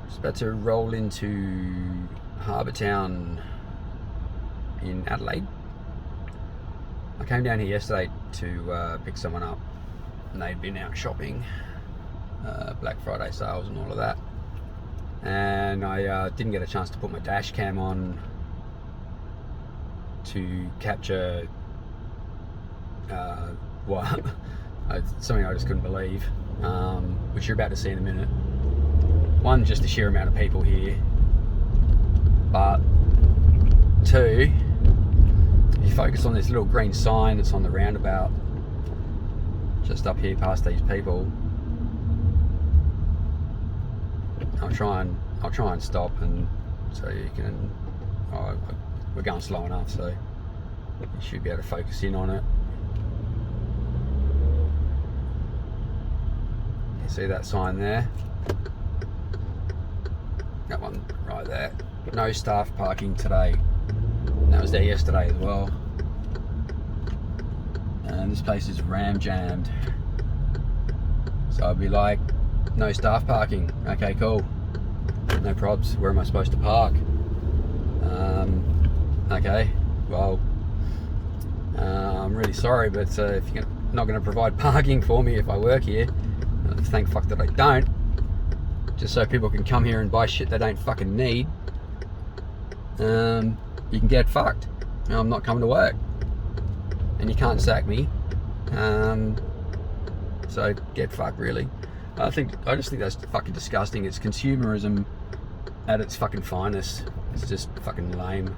Just about to roll into Harbour Town in Adelaide. I came down here yesterday to pick someone up, and they'd been out shopping, Black Friday sales and all of that. And I didn't get a chance to put my dash cam on to capture something I just couldn't believe, which you're about to see in a minute. One, just the sheer amount of people here, but two, if you focus on this little green sign that's on the roundabout just up here past these people, I'll try and stop, and so you can, we're going slow enough, so you should be able to focus in on it. You see that sign there? That one right there. No staff parking today. And that was there yesterday as well. And this place is ram jammed. So I'd be like, no staff parking. Okay, cool. No probs. Where am I supposed to park? Okay, well, I'm really sorry, but if you're not going to provide parking for me if I work here, thank fuck that I don't, just so people can come here and buy shit they don't fucking need, you can get fucked. I'm not coming to work, and you can't sack me, so get fucked, really. I just think that's fucking disgusting. It's consumerism at its fucking finest. It's just fucking lame.